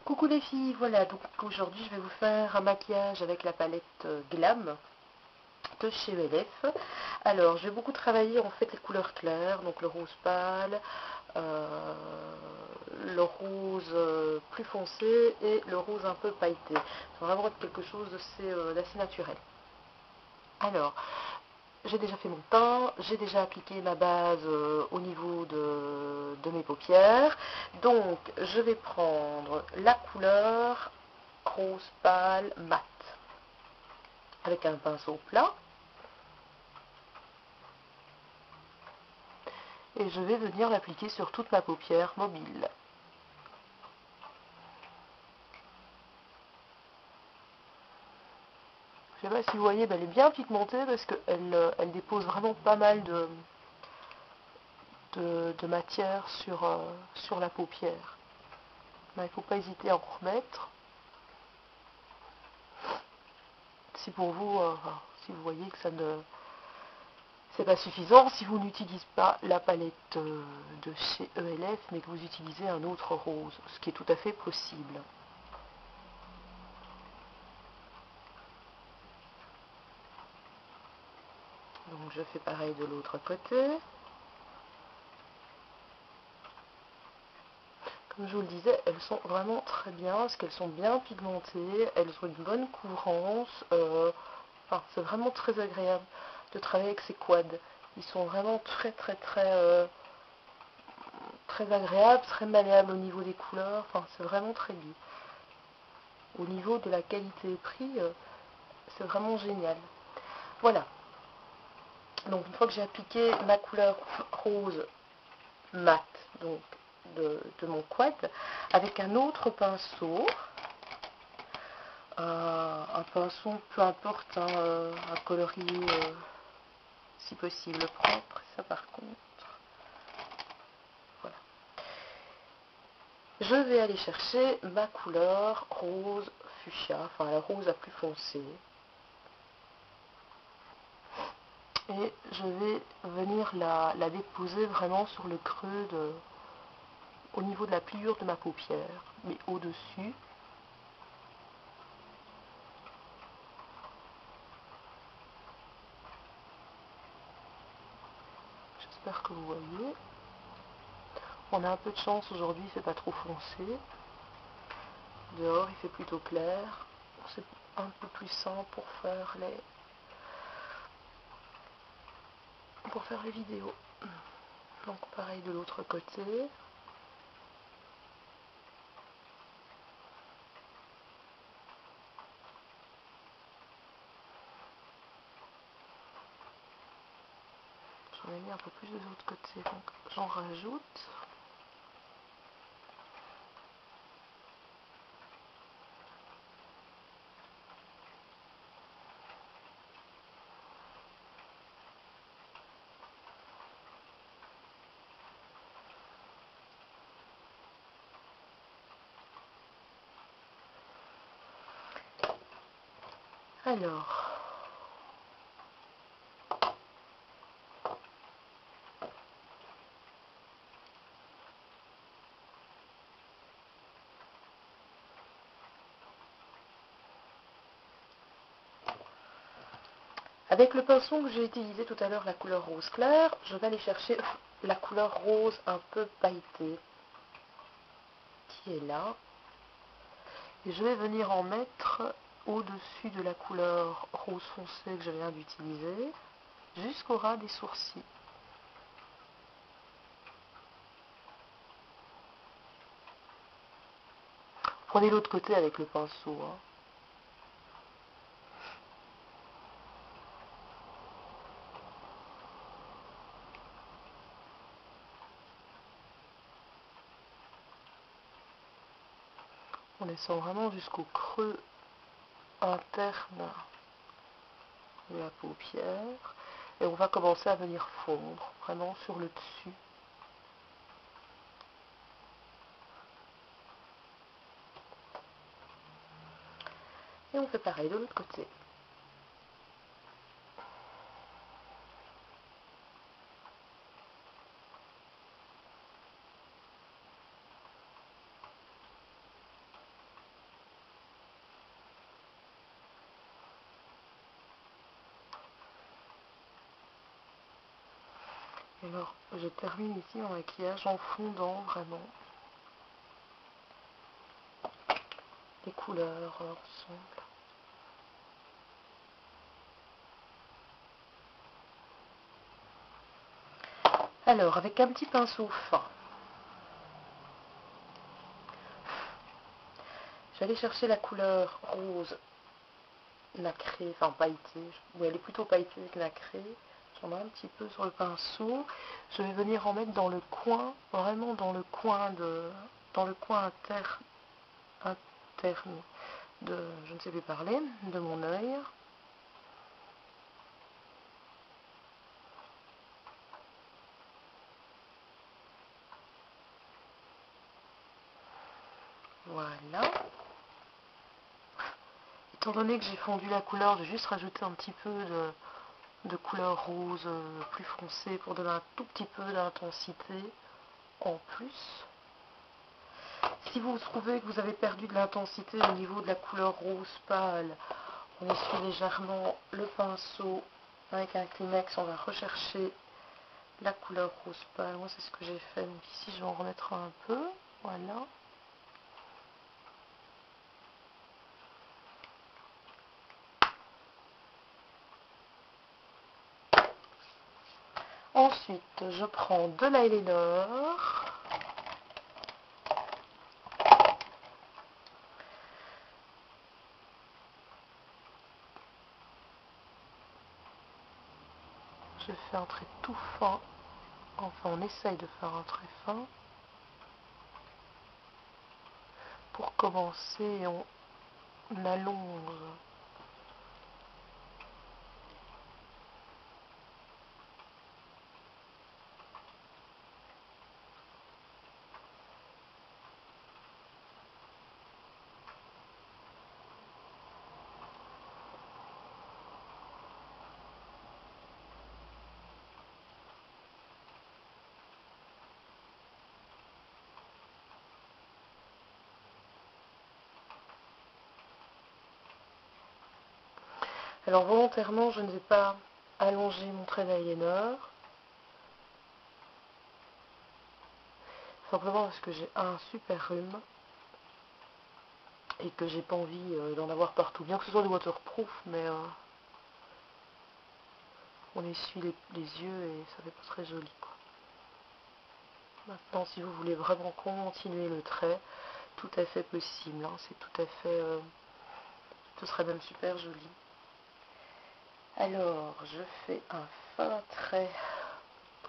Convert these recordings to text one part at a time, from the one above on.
Coucou les filles, voilà, donc aujourd'hui je vais vous faire un maquillage avec la palette Glam de chez ELF. Alors, j'ai beaucoup travaillé en fait les couleurs claires, donc le rose pâle, euh, le rose plus foncé et le rose un peu pailleté. Ça va vraiment être quelque chose d'assez naturel. Alors, j'ai déjà fait mon teint, j'ai déjà appliqué ma base au niveau de mes paupières. Donc, je vais prendre la couleur rose pâle mat avec un pinceau plat. Et je vais venir l'appliquer sur toute ma paupière mobile. Je ne sais pas si vous voyez, elle est bien pigmentée parce qu'elle dépose vraiment pas mal de matière sur la paupière. Mais il ne faut pas hésiter à en remettre. Si pour vous, si vous voyez que ça ne c'est pas suffisant, si vous n'utilisez pas la palette de chez ELF, mais que vous utilisez un autre rose, ce qui est tout à fait possible. Donc je fais pareil de l'autre côté. Comme je vous le disais, elles sont vraiment très bien, parce qu'elles sont bien pigmentées, elles ont une bonne couvrance. Enfin, c'est vraiment très agréable de travailler avec ces quads. Ils sont vraiment très agréables, très malléables au niveau des couleurs. Enfin, c'est vraiment très gai. Au niveau de la qualité-prix, c'est vraiment génial. Voilà. Donc une fois que j'ai appliqué ma couleur rose mat, donc de mon quad, avec un autre pinceau, un pinceau, peu importe, hein, un colorier si possible propre, ça par contre. Voilà. Je vais aller chercher ma couleur rose fuchsia, enfin la rose la plus foncée. Et je vais venir la déposer vraiment sur le creux au niveau de la pliure de ma paupière, mais au-dessus. J'espère que vous voyez. On a un peu de chance aujourd'hui, il fait pas trop foncé. Dehors, il fait plutôt clair. C'est un peu plus simple pour faire les vidéos. Donc pareil de l'autre côté. J'en ai mis un peu plus de l'autre côté, donc j'en rajoute. Alors, avec le pinceau que j'ai utilisé tout à l'heure, la couleur rose clair, je vais aller chercher la couleur rose un peu pailletée, qui est là. Et je vais venir en mettre au-dessus de la couleur rose foncé que je viens d'utiliser, jusqu'au ras des sourcils. Prenez l'autre côté avec le pinceau, hein. On descend vraiment jusqu'au creux interne de la paupière. Et on va commencer à venir fondre, vraiment sur le dessus. Et on fait pareil de l'autre côté. Alors, je termine ici mon maquillage en fondant vraiment les couleurs ensemble. Alors, avec un petit pinceau fin, j'allais chercher la couleur rose nacrée, enfin pailletée, oui, elle est plutôt pailletée que nacrée. J'en ai un petit peu sur le pinceau. Je vais venir en mettre dans le coin, vraiment dans le coin interne de, je ne sais plus parler, de mon œil. Voilà. Étant donné que j'ai fondu la couleur, je vais juste rajouter un petit peu de couleur rose plus foncée pour donner un tout petit peu d'intensité en plus. Si vous trouvez que vous avez perdu de l'intensité au niveau de la couleur rose pâle, on essuie légèrement le pinceau avec un Kleenex, on va rechercher la couleur rose pâle. Moi c'est ce que j'ai fait, donc ici je vais en remettre un peu, voilà. Ensuite je prends de l'eyeliner. Je fais un trait tout fin, enfin on essaye de faire un trait fin. Pour commencer, on allonge Alors volontairement, je ne vais pas allonger mon trait d'eyeliner. Simplement parce que j'ai un super rhume et que j'ai pas envie d'en avoir partout. Bien que ce soit du waterproof, mais on essuie les yeux et ça fait pas très joli, quoi. Maintenant, si vous voulez vraiment continuer le trait, tout à fait possible, hein. C'est tout à fait... ce serait même super joli. Alors, je fais un fin trait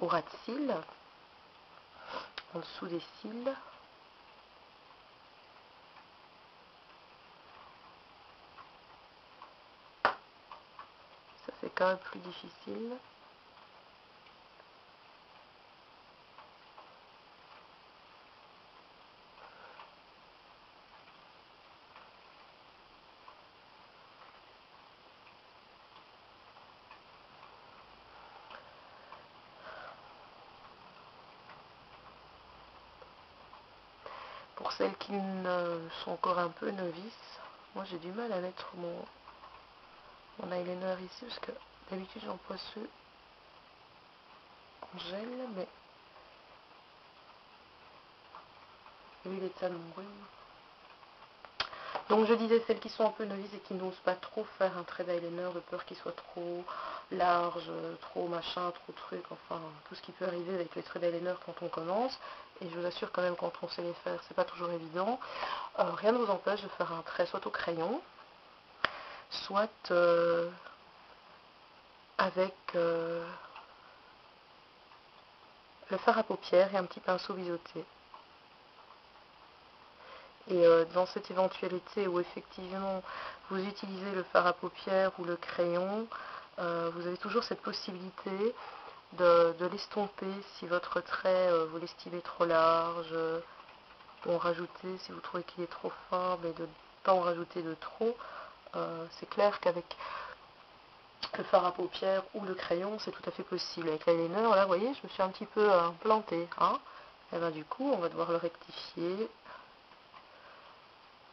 au ras de cils, en dessous des cils. Ça fait quand même plus difficile. Pour celles qui sont encore un peu novices, moi j'ai du mal à mettre mon eyeliner ici parce que d'habitude j'emploie ceux en gel, mais vu l'état de mon rhume. Donc je disais celles qui sont un peu novices et qui n'osent pas trop faire un trait d'eyeliner de peur qu'il soit trop large, trop machin, trop truc, enfin tout ce qui peut arriver avec les traits d'eyeliner quand on commence. Et je vous assure quand même quand on sait les faire, c'est pas toujours évident. Rien ne vous empêche de faire un trait soit au crayon, soit avec le fard à paupières et un petit pinceau biseauté. Et dans cette éventualité où effectivement vous utilisez le fard à paupières ou le crayon, vous avez toujours cette possibilité de l'estomper si votre trait, vous l'estimez trop large, ou en rajouter si vous trouvez qu'il est trop fin, mais de ne pas en rajouter de trop. C'est clair qu'avec le fard à paupières ou le crayon, c'est tout à fait possible. Avec l'eyeliner, là, vous voyez, je me suis un petit peu plantée. Hein, et ben, du coup, on va devoir le rectifier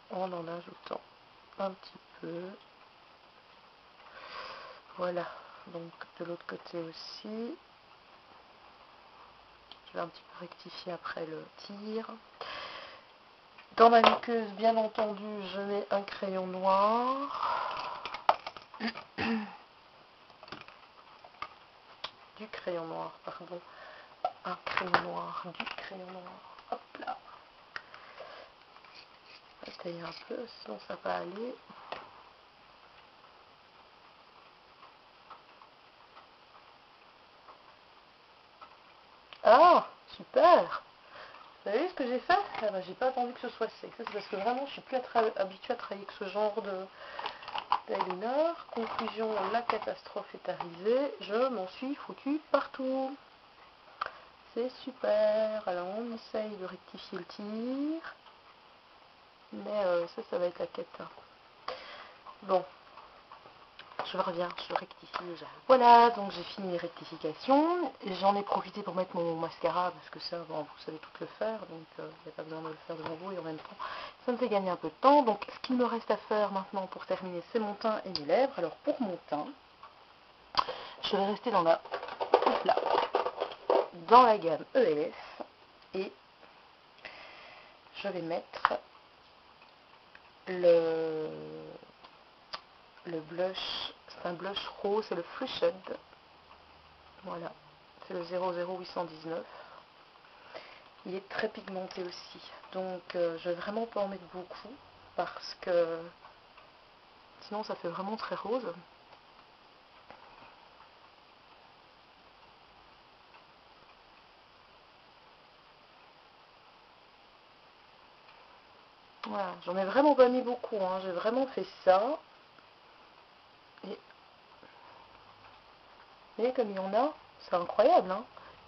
en ajoutant un petit peu. Voilà, donc de l'autre côté aussi. Je vais un petit peu rectifier après le tir. Dans ma muqueuse, bien entendu, je mets un crayon noir. Du crayon noir, pardon. Un crayon noir, du crayon noir. Hop là. Je vais tailler un peu, sinon ça va aller. Ah, super! Vous savez ce que j'ai fait? Ah ben, j'ai pas attendu que ce soit sec. Ça, c'est parce que vraiment, je suis plus habituée à travailler avec ce genre de d'eyeliner. Conclusion, la catastrophe est arrivée. Je m'en suis foutue partout. C'est super. Alors, on essaye de rectifier le tir. Mais ça va être la quête. Bon. Je reviens, je rectifie déjà. Voilà, donc j'ai fini les rectifications. J'en ai profité pour mettre mon mascara, parce que ça, bon, vous savez tout le faire, donc il n'y a pas besoin de le faire devant vous, et en même temps, ça me fait gagner un peu de temps. Donc ce qu'il me reste à faire maintenant pour terminer, c'est mon teint et mes lèvres. Alors pour mon teint, je vais rester dans la, là, dans la gamme ELF, et je vais mettre le blush. C'est un blush rose, c'est le Flush'd. Voilà, c'est le 00819. Il est très pigmenté aussi. Donc je vais vraiment pas en mettre beaucoup parce que sinon ça fait vraiment très rose. Voilà, j'en ai vraiment pas mis beaucoup, hein. J'ai vraiment fait ça. Et comme il y en a, c'est incroyable, hein.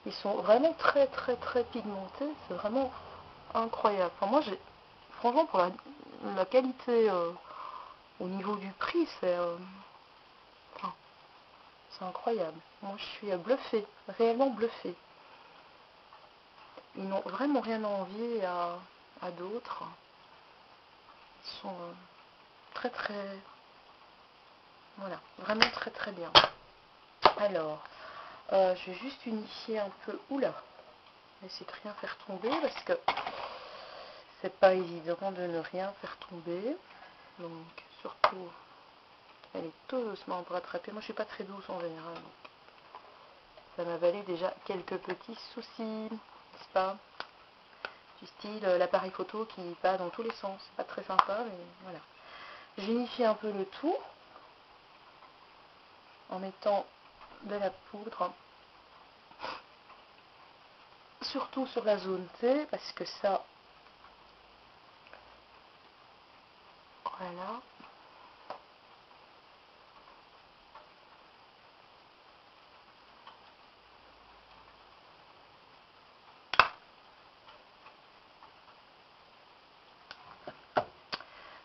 Ils sont vraiment très très très pigmentés, c'est vraiment incroyable. Enfin, moi, franchement, pour la qualité au niveau du prix, enfin, c'est incroyable. Moi, je suis bluffée, réellement bluffée. Ils n'ont vraiment rien à envier à d'autres. Ils sont très très... Voilà, vraiment très très bien. Alors, je vais juste unifier un peu... Oula, essayer de rien faire tomber parce que c'est pas évident de ne rien faire tomber. Donc, surtout, elle est tout doucement pour attraper. Moi, je suis pas très douce en général. Donc, ça m'a valu déjà quelques petits soucis, n'est-ce pas? Du style l'appareil photo qui va dans tous les sens. C'est pas très sympa, mais voilà. J'unifie un peu le tout en mettant de la poudre, surtout sur la zone T, parce que ça, voilà.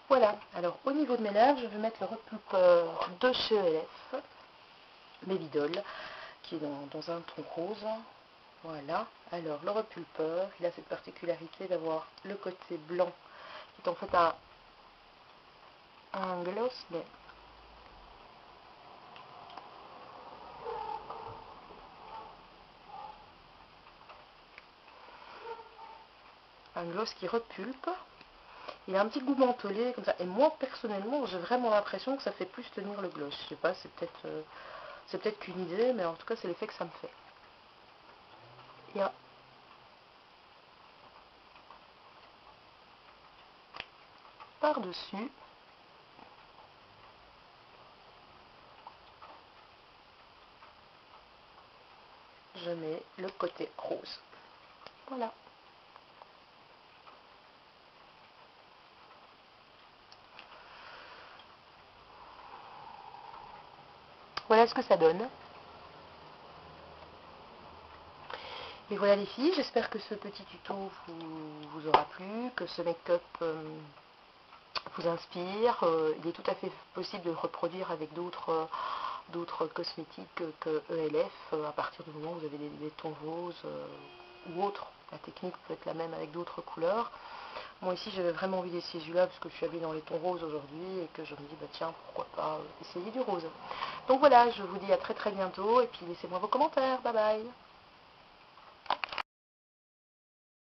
Voilà, alors au niveau de mes lèvres, je vais mettre le repulpeur de chez ELF, Baby Doll, qui est dans un ton rose. Voilà, alors le repulpeur, il a cette particularité d'avoir le côté blanc, qui est en fait un gloss, mais un gloss qui repulpe. Il a un petit goût mentholé comme ça. Et moi personnellement, j'ai vraiment l'impression que ça fait plus tenir le gloss. Je sais pas, c'est peut-être qu'une idée, mais en tout cas c'est l'effet que ça me fait. Il y a par-dessus, je mets le côté rose. Voilà. Voilà ce que ça donne. Et voilà les filles, j'espère que ce petit tuto vous aura plu, que ce make-up vous inspire. Il est tout à fait possible de le reproduire avec d'autres cosmétiques que ELF à partir du moment où vous avez des tons roses ou autres. La technique peut être la même avec d'autres couleurs. Moi ici j'avais vraiment envie d'essayer celui-là parce que je suis habillée dans les tons roses aujourd'hui et que je me dis bah tiens pourquoi pas essayer du rose. Donc voilà, je vous dis à très très bientôt et puis laissez-moi vos commentaires. Bye bye.